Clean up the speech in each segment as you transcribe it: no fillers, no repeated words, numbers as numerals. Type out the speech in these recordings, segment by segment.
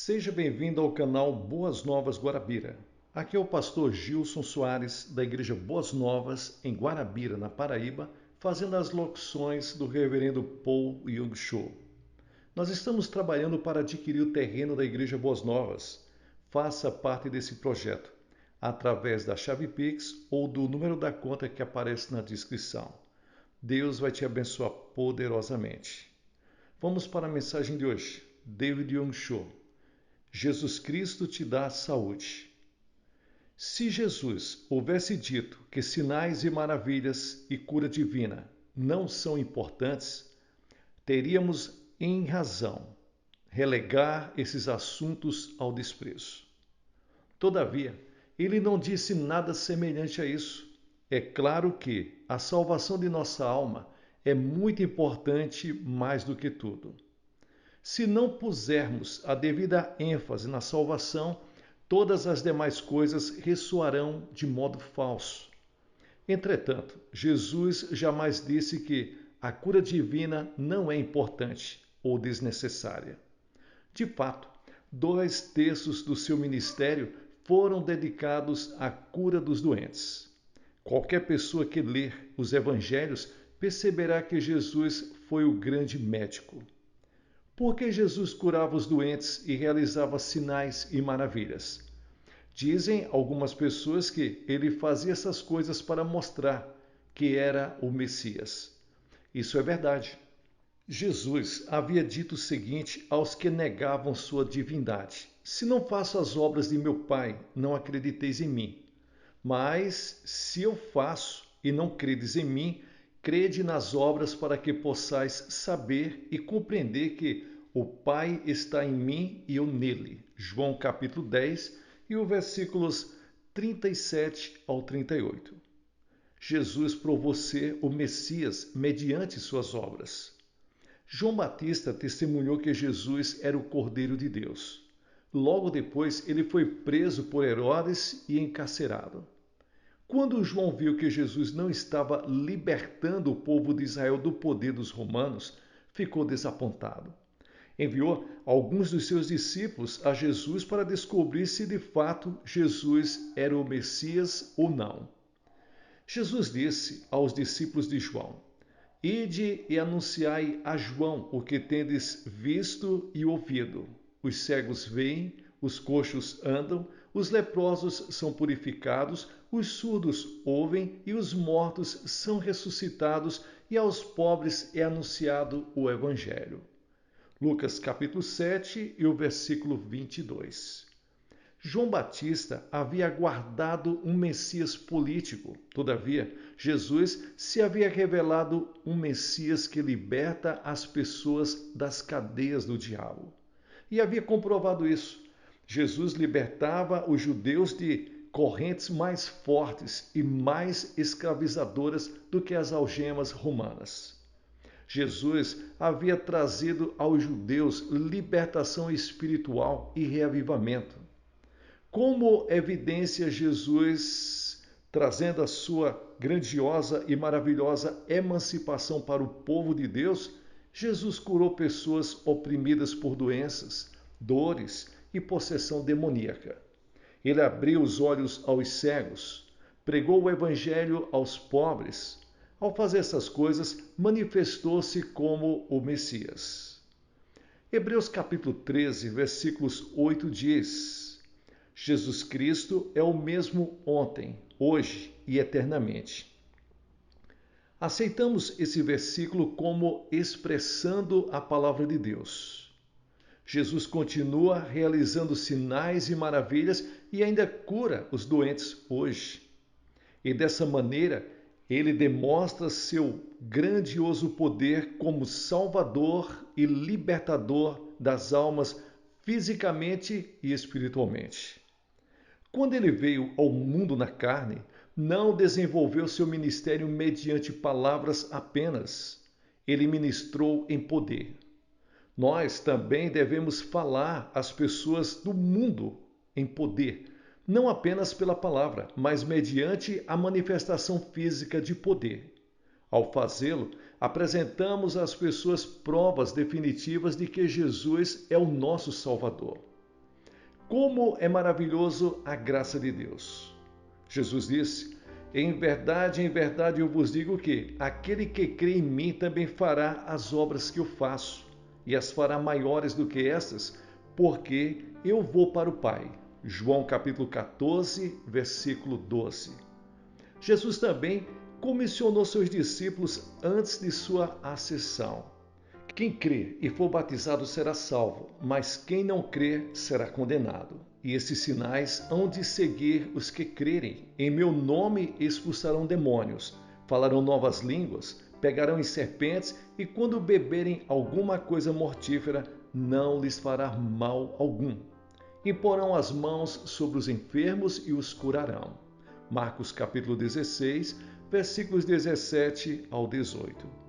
Seja bem-vindo ao canal Boas Novas Guarabira. Aqui é o pastor Gilson Soares, da Igreja Boas Novas, em Guarabira, na Paraíba, fazendo as locuções do reverendo Paul Young Cho. Nós estamos trabalhando para adquirir o terreno da Igreja Boas Novas. Faça parte desse projeto, através da chave Pix ou do número da conta que aparece na descrição. Deus vai te abençoar poderosamente. Vamos para a mensagem de hoje. David Young Cho. Jesus Cristo te dá saúde. Se Jesus houvesse dito que sinais e maravilhas e cura divina não são importantes, teríamos em razão relegar esses assuntos ao desprezo. Todavia, ele não disse nada semelhante a isso. É claro que a salvação de nossa alma é muito importante mais do que tudo. Se não pusermos a devida ênfase na salvação, todas as demais coisas ressoarão de modo falso. Entretanto, Jesus jamais disse que a cura divina não é importante ou desnecessária. De fato, 2/3 do seu ministério foram dedicados à cura dos doentes. Qualquer pessoa que ler os evangelhos perceberá que Jesus foi o grande médico. Porque Jesus curava os doentes e realizava sinais e maravilhas? Dizem algumas pessoas que ele fazia essas coisas para mostrar que era o Messias. Isso é verdade. Jesus havia dito o seguinte aos que negavam sua divindade: se não faço as obras de meu Pai, não acrediteis em mim. Mas se eu faço e não credes em mim, crede nas obras para que possais saber e compreender que o Pai está em mim e eu nele. João capítulo 10 e os versículos 37 ao 38. Jesus provou ser o Messias mediante suas obras. João Batista testemunhou que Jesus era o Cordeiro de Deus. Logo depois, ele foi preso por Herodes e encarcerado. Quando João viu que Jesus não estava libertando o povo de Israel do poder dos romanos, ficou desapontado. Enviou alguns dos seus discípulos a Jesus para descobrir se de fato Jesus era o Messias ou não. Jesus disse aos discípulos de João: ide e anunciai a João o que tendes visto e ouvido. Os cegos veem, os coxos andam, os leprosos são purificados, os surdos ouvem e os mortos são ressuscitados, e aos pobres é anunciado o Evangelho. Lucas capítulo 7 e o versículo 22. João Batista havia aguardado um Messias político. Todavia, Jesus se havia revelado um Messias que liberta as pessoas das cadeias do diabo. E havia comprovado isso. Jesus libertava os judeus de correntes mais fortes e mais escravizadoras do que as algemas romanas. Jesus havia trazido aos judeus libertação espiritual e reavivamento. Como evidência Jesus trazendo a sua grandiosa e maravilhosa emancipação para o povo de Deus, Jesus curou pessoas oprimidas por doenças, dores e possessão demoníaca. Ele abriu os olhos aos cegos, pregou o evangelho aos pobres. Ao fazer essas coisas, manifestou-se como o Messias. Hebreus capítulo 13, versículos 8 diz: Jesus Cristo é o mesmo ontem, hoje e eternamente. Aceitamos esse versículo como expressando a palavra de Deus. Jesus continua realizando sinais e maravilhas e ainda cura os doentes hoje. E dessa maneira, ele demonstra seu grandioso poder como Salvador e libertador das almas fisicamente e espiritualmente. Quando ele veio ao mundo na carne, não desenvolveu seu ministério mediante palavras apenas. Ele ministrou em poder. Nós também devemos falar às pessoas do mundo em poder, não apenas pela palavra, mas mediante a manifestação física de poder. Ao fazê-lo, apresentamos às pessoas provas definitivas de que Jesus é o nosso Salvador. Como é maravilhoso a graça de Deus. Jesus disse: em verdade eu vos digo que aquele que crê em mim também fará as obras que eu faço, e as fará maiores do que estas, porque eu vou para o Pai. João capítulo 14, versículo 12. Jesus também comissionou seus discípulos antes de sua ascensão. Quem crê e for batizado será salvo, mas quem não crer será condenado. E esses sinais hão de seguir os que crerem. Em meu nome expulsarão demônios, falarão novas línguas, pegarão em serpentes, e quando beberem alguma coisa mortífera, não lhes fará mal algum. Imporão as mãos sobre os enfermos e os curarão. Marcos capítulo 16, versículos 17 ao 18.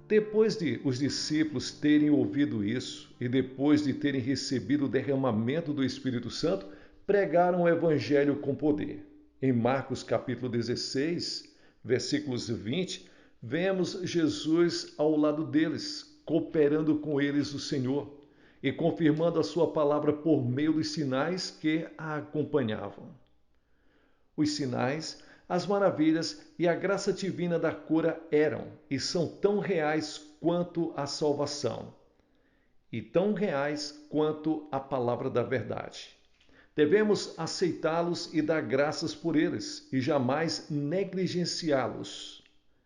Depois de os discípulos terem ouvido isso e depois de terem recebido o derramamento do Espírito Santo, pregaram o Evangelho com poder. Em Marcos capítulo 16, versículos 20, vemos Jesus ao lado deles, cooperando com eles o Senhor e confirmando a sua palavra por meio dos sinais que a acompanhavam. Os sinais, as maravilhas e a graça divina da cura eram e são tão reais quanto a salvação, e tão reais quanto a palavra da verdade. Devemos aceitá-los e dar graças por eles, e jamais negligenciá-los.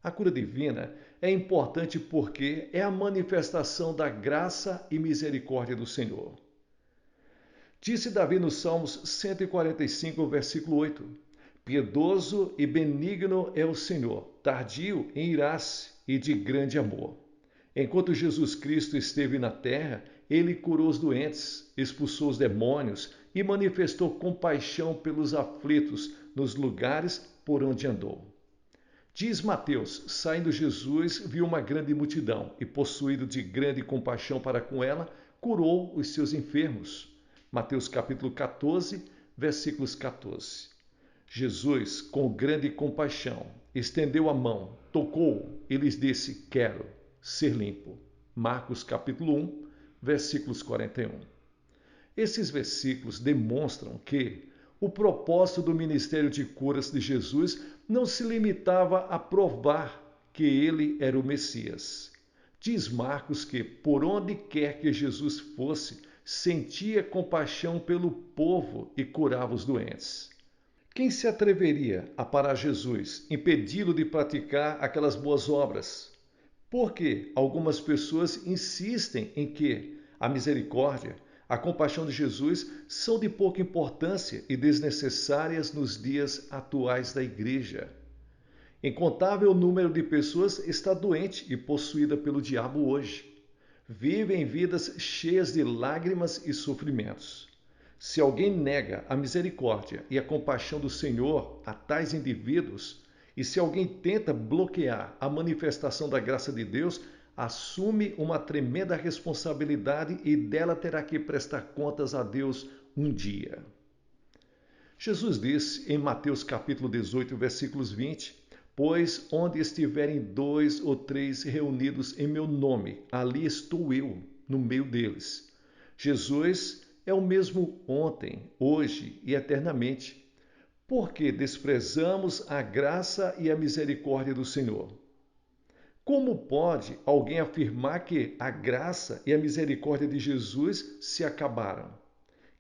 A cura divina é importante porque é a manifestação da graça e misericórdia do Senhor. Disse Davi no Salmos 145, versículo 8: piedoso e benigno é o Senhor, tardio em irar-se e de grande amor. Enquanto Jesus Cristo esteve na terra, ele curou os doentes, expulsou os demônios e manifestou compaixão pelos aflitos nos lugares por onde andou. Diz Mateus: saindo Jesus, viu uma grande multidão e, possuído de grande compaixão para com ela, curou os seus enfermos. Mateus capítulo 14, versículos 14. Jesus, com grande compaixão, estendeu a mão, tocou-o e lhes disse: quero ser limpo. Marcos capítulo 1, versículos 41. Esses versículos demonstram que o propósito do ministério de curas de Jesus não se limitava a provar que ele era o Messias. Diz Marcos que, por onde quer que Jesus fosse, sentia compaixão pelo povo e curava os doentes. Quem se atreveria a parar Jesus, impedi-lo de praticar aquelas boas obras? Porque algumas pessoas insistem em que a misericórdia, a compaixão de Jesus são de pouca importância e desnecessárias nos dias atuais da igreja. Incontável número de pessoas está doente e possuída pelo diabo hoje. Vivem vidas cheias de lágrimas e sofrimentos. Se alguém nega a misericórdia e a compaixão do Senhor a tais indivíduos, e se alguém tenta bloquear a manifestação da graça de Deus, assume uma tremenda responsabilidade e dela terá que prestar contas a Deus um dia. Jesus disse em Mateus capítulo 18, versículos 20, pois onde estiverem 2 ou 3 reunidos em meu nome, ali estou eu, no meio deles. Jesus é o mesmo ontem, hoje e eternamente. Porque desprezamos a graça e a misericórdia do Senhor. Como pode alguém afirmar que a graça e a misericórdia de Jesus se acabaram?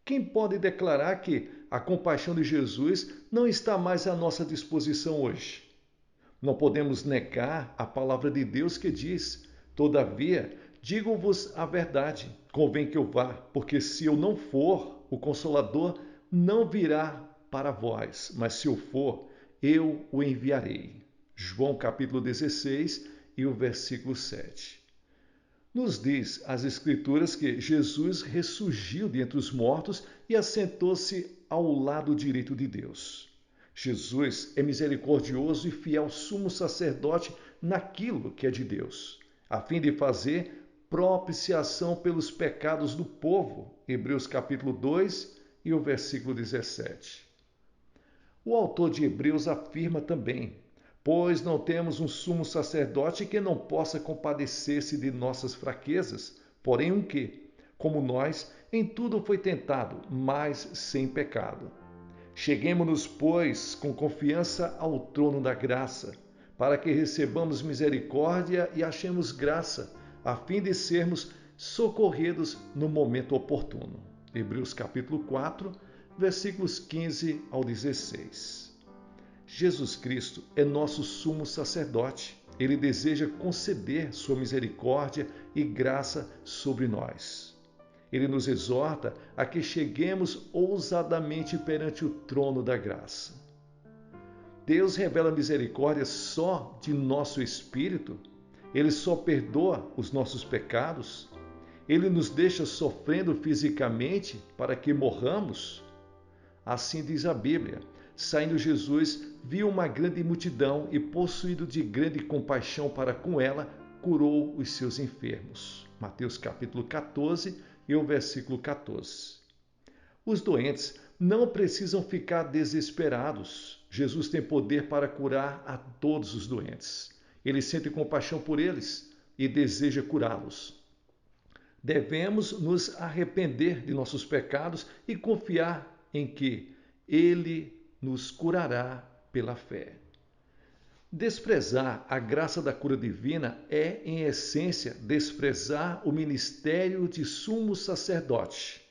Quem pode declarar que a compaixão de Jesus não está mais à nossa disposição hoje? Não podemos negar a palavra de Deus que diz: todavia, digo-vos a verdade, convém que eu vá, porque se eu não for, o Consolador não virá para vós, mas se eu for, eu o enviarei. João capítulo 16 e o versículo 7. Nos diz as Escrituras que Jesus ressurgiu dentre os mortos e assentou-se ao lado direito de Deus. Jesus é misericordioso e fiel sumo sacerdote naquilo que é de Deus, a fim de fazer propiciação pelos pecados do povo. Hebreus capítulo 2 e o versículo 17. O autor de Hebreus afirma também: pois não temos um sumo sacerdote que não possa compadecer-se de nossas fraquezas, porém um que, como nós, Em tudo foi tentado, mas sem pecado. Cheguemo-nos, pois, com confiança ao trono da graça, para que recebamos misericórdia e achemos graça, a fim de sermos socorridos no momento oportuno. Hebreus capítulo 4, versículos 15 ao 16. Jesus Cristo é nosso sumo sacerdote. Ele deseja conceder sua misericórdia e graça sobre nós. Ele nos exorta a que cheguemos ousadamente perante o trono da graça. Deus revela misericórdia só de nosso espírito? Ele só perdoa os nossos pecados? Ele nos deixa sofrendo fisicamente para que morramos? Assim diz a Bíblia. Saindo Jesus, viu uma grande multidão e, possuído de grande compaixão para com ela, curou os seus enfermos. Mateus capítulo 14 e o versículo 14. Os doentes não precisam ficar desesperados. Jesus tem poder para curar a todos os doentes. Ele sente compaixão por eles e deseja curá-los. Devemos nos arrepender de nossos pecados e confiar em que Ele nos curará pela fé. Desprezar a graça da cura divina é, em essência, desprezar o ministério de sumo sacerdote.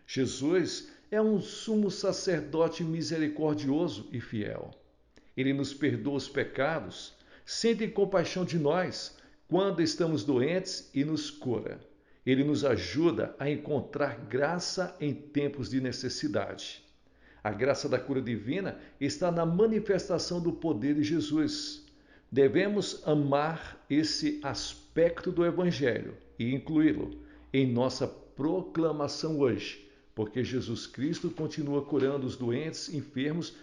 Jesus é um sumo sacerdote misericordioso e fiel. Ele nos perdoa os pecados, sente compaixão de nós quando estamos doentes e nos cura. Ele nos ajuda a encontrar graça em tempos de necessidade. A graça da cura divina está na manifestação do poder de Jesus. Devemos amar esse aspecto do Evangelho e incluí-lo em nossa proclamação hoje, porque Jesus Cristo continua curando os doentes, enfermos,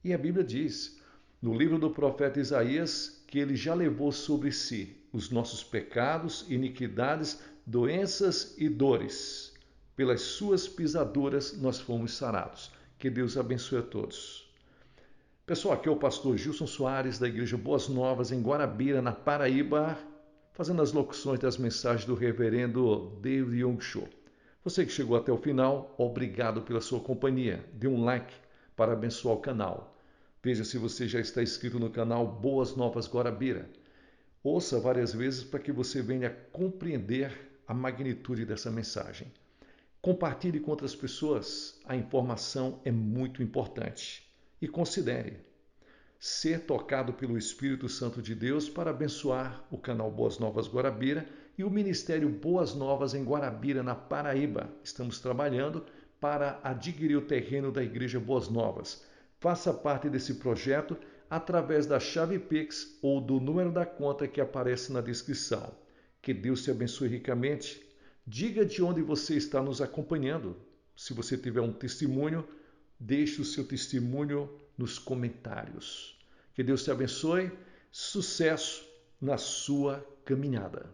e a Bíblia diz, no livro do profeta Isaías, que ele já levou sobre si os nossos pecados, iniquidades, doenças e dores. Pelas suas pisaduras nós fomos sarados. Que Deus abençoe a todos. Pessoal, aqui é o pastor Gilson Soares, da Igreja Boas Novas, em Guarabira, na Paraíba, fazendo as locuções das mensagens do reverendo David Young Cho. Você que chegou até o final, obrigado pela sua companhia. Dê um like para abençoar o canal. Veja se você já está inscrito no canal Boas Novas Guarabira. Ouça várias vezes para que você venha compreender a magnitude dessa mensagem. Compartilhe com outras pessoas, a informação é muito importante. E considere ser tocado pelo Espírito Santo de Deus para abençoar o canal Boas Novas Guarabira e o Ministério Boas Novas em Guarabira, na Paraíba. Estamos trabalhando para adquirir o terreno da Igreja Boas Novas. Faça parte desse projeto através da chave Pix ou do número da conta que aparece na descrição. Que Deus te abençoe ricamente. Diga de onde você está nos acompanhando. Se você tiver um testemunho, deixe o seu testemunho nos comentários. Que Deus te abençoe. Sucesso na sua caminhada.